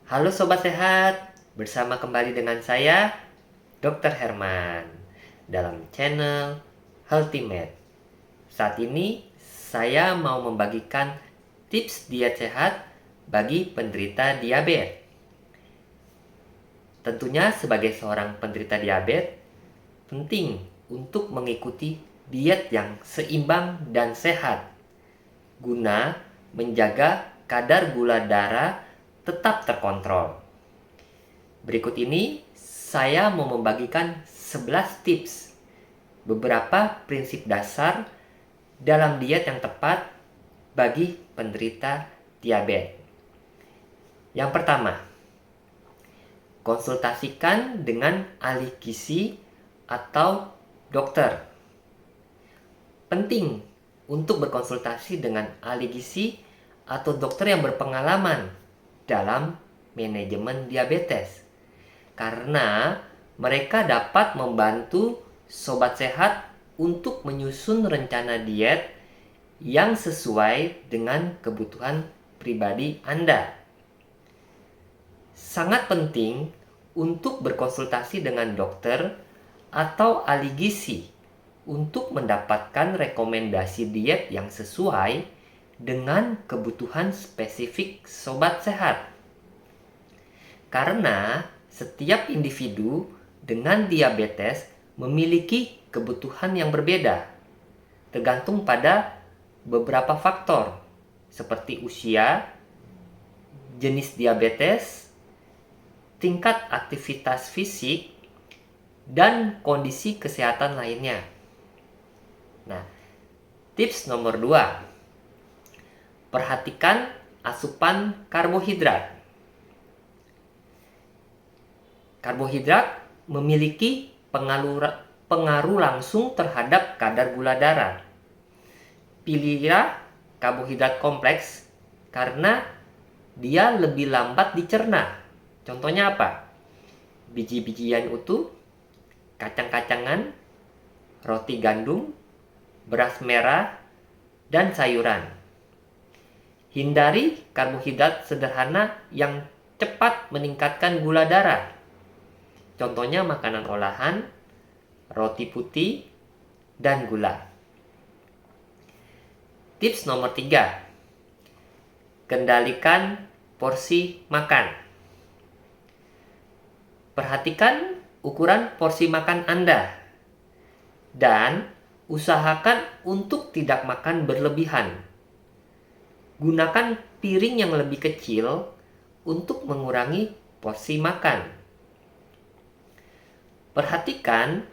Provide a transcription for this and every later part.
Halo Sobat Sehat, bersama kembali dengan saya, Dr. Herman, dalam channel Healthy Med. Saat ini, saya mau membagikan tips diet sehat bagi penderita diabetes. Tentunya sebagai seorang penderita diabetes, penting untuk mengikuti diet yang seimbang dan sehat, guna menjaga kadar gula darah tetap terkontrol. Berikut ini saya mau membagikan 11 tips, beberapa prinsip dasar dalam diet yang tepat bagi penderita diabetes. Yang pertama, konsultasikan dengan ahli gizi atau dokter. Penting untuk berkonsultasi dengan ahli gizi atau dokter yang berpengalaman dalam manajemen diabetes, karena mereka dapat membantu sobat sehat untuk menyusun rencana diet yang sesuai dengan kebutuhan pribadi Anda. Sangat penting untuk berkonsultasi dengan dokter atau ahli gizi untuk mendapatkan rekomendasi diet yang sesuai dengan kebutuhan spesifik sobat sehat. Karena setiap individu dengan diabetes memiliki kebutuhan yang berbeda, tergantung pada beberapa faktor seperti usia, jenis diabetes, tingkat aktivitas fisik, dan kondisi kesehatan lainnya. Nah, tips nomor 2, perhatikan asupan karbohidrat. Karbohidrat memiliki pengaruh langsung terhadap kadar gula darah. Pilihlah karbohidrat kompleks karena dia lebih lambat dicerna. Contohnya apa? Biji-bijian utuh, kacang-kacangan, roti gandum, beras merah, dan sayuran. Hindari karbohidrat sederhana yang cepat meningkatkan gula darah. Contohnya makanan olahan, roti putih, dan gula. Tips nomor 3, kendalikan porsi makan. Perhatikan ukuran porsi makan Anda dan usahakan untuk tidak makan berlebihan. Gunakan piring yang lebih kecil untuk mengurangi porsi makan. Perhatikan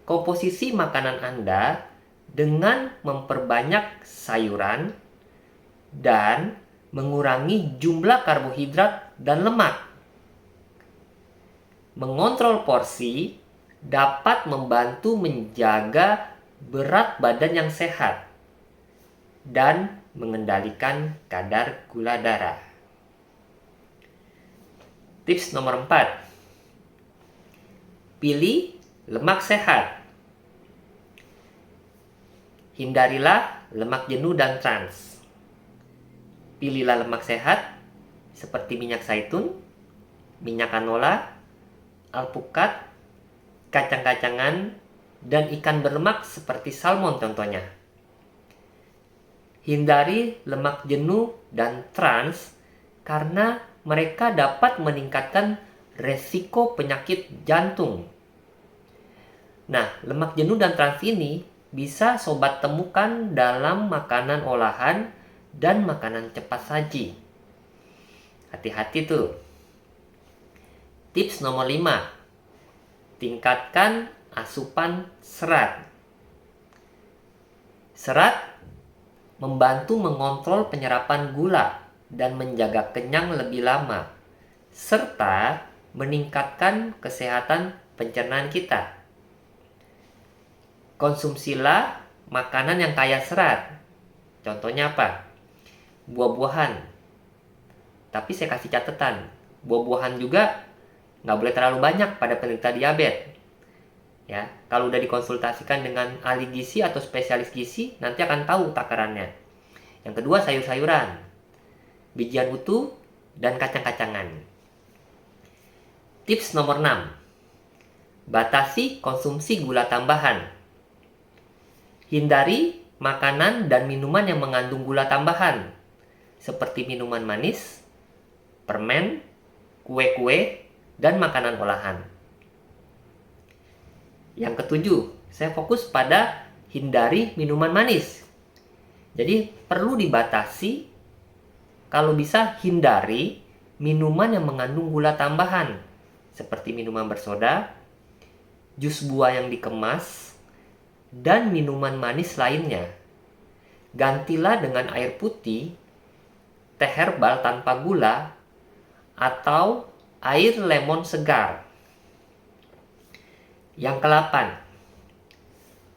komposisi makanan Anda dengan memperbanyak sayuran dan mengurangi jumlah karbohidrat dan lemak. Mengontrol porsi dapat membantu menjaga berat badan yang sehat dan mengendalikan kadar gula darah. Tips nomor 4, pilih lemak sehat. Hindarilah lemak jenuh dan trans. Pilihlah lemak sehat seperti minyak zaitun, minyak canola, alpukat, kacang-kacangan, dan ikan berlemak seperti salmon contohnya. Hindari lemak jenuh dan trans karena mereka dapat meningkatkan resiko penyakit jantung. Nah, lemak jenuh dan trans ini bisa sobat temukan dalam makanan olahan dan makanan cepat saji. Hati-hati tuh. Tips nomor 5, tingkatkan asupan serat. Serat membantu mengontrol penyerapan gula dan menjaga kenyang lebih lama, serta meningkatkan kesehatan pencernaan kita. Konsumsilah makanan yang kaya serat. Contohnya apa? Buah-buahan. Tapi saya kasih catatan, buah-buahan juga nggak boleh terlalu banyak pada penderita diabetes. Ya, kalau udah dikonsultasikan dengan ahli gizi atau spesialis gizi, nanti akan tahu takarannya. Yang kedua, sayur-sayuran, bijian utuh, dan kacang-kacangan. Tips nomor 6. Batasi konsumsi gula tambahan. Hindari makanan dan minuman yang mengandung gula tambahan, seperti minuman manis, permen, kue-kue, dan makanan olahan. Yang ketujuh, saya fokus pada hindari minuman manis. Jadi perlu dibatasi, kalau bisa hindari minuman yang mengandung gula tambahan, seperti minuman bersoda, jus buah yang dikemas, dan minuman manis lainnya. Gantilah dengan air putih, teh herbal tanpa gula, atau air lemon segar. Yang ke-8,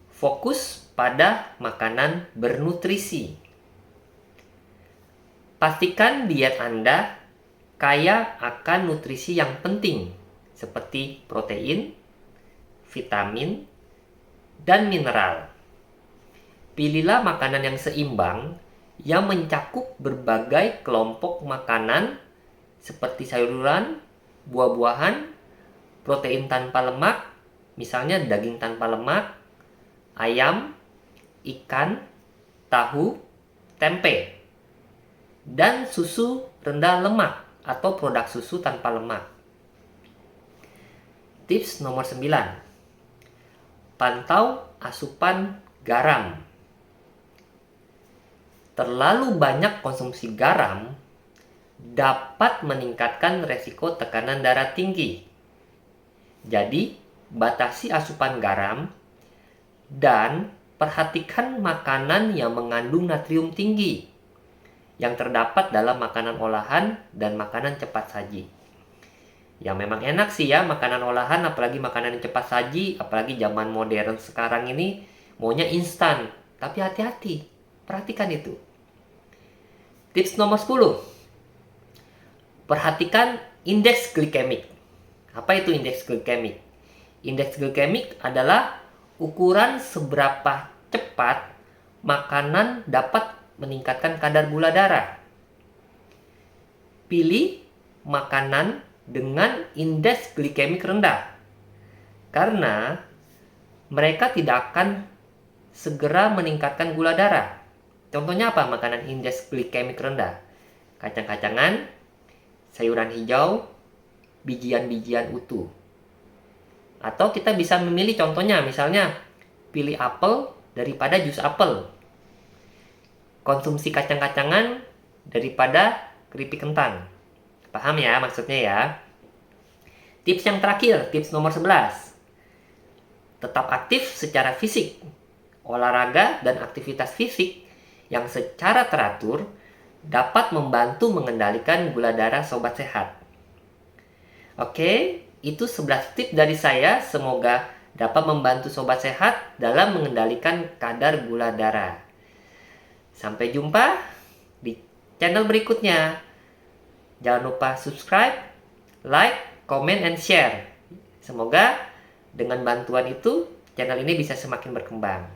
fokus pada makanan bernutrisi. Pastikan diet Anda kaya akan nutrisi yang penting, seperti protein, vitamin, dan mineral. Pilihlah makanan yang seimbang yang mencakup berbagai kelompok makanan seperti sayuran, buah-buahan, protein tanpa lemak, misalnya daging tanpa lemak, ayam, ikan, tahu, tempe, dan susu rendah lemak atau produk susu tanpa lemak. Tips nomor 9. Pantau asupan garam. Terlalu banyak konsumsi garam dapat meningkatkan resiko tekanan darah tinggi. Jadi, batasi asupan garam dan perhatikan makanan yang mengandung natrium tinggi yang terdapat dalam makanan olahan dan makanan cepat saji. Yang memang enak sih ya makanan olahan, apalagi makanan yang cepat saji, apalagi zaman modern sekarang ini maunya instan. Tapi hati-hati, perhatikan itu. Tips nomor 10. Perhatikan indeks glikemik. Apa itu indeks glikemik? Indeks glikemik adalah ukuran seberapa cepat makanan dapat meningkatkan kadar gula darah. Pilih makanan dengan indeks glikemik rendah, karena mereka tidak akan segera meningkatkan gula darah. Contohnya apa makanan indeks glikemik rendah? Kacang-kacangan, sayuran hijau, bijian-bijian utuh. Atau kita bisa memilih contohnya, misalnya pilih apel daripada jus apel. Konsumsi kacang-kacangan daripada keripik kentang. Paham ya maksudnya ya? Tips yang terakhir, tips nomor 11. Tetap aktif secara fisik. Olahraga dan aktivitas fisik yang secara teratur dapat membantu mengendalikan gula darah sobat sehat. Oke, itu 11 tips dari saya. Semoga dapat membantu sobat sehat dalam mengendalikan kadar gula darah. Sampai jumpa di channel berikutnya. Jangan lupa subscribe, like, comment, and share. Semoga dengan bantuan itu channel ini bisa semakin berkembang.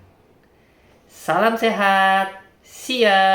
Salam sehat, see ya!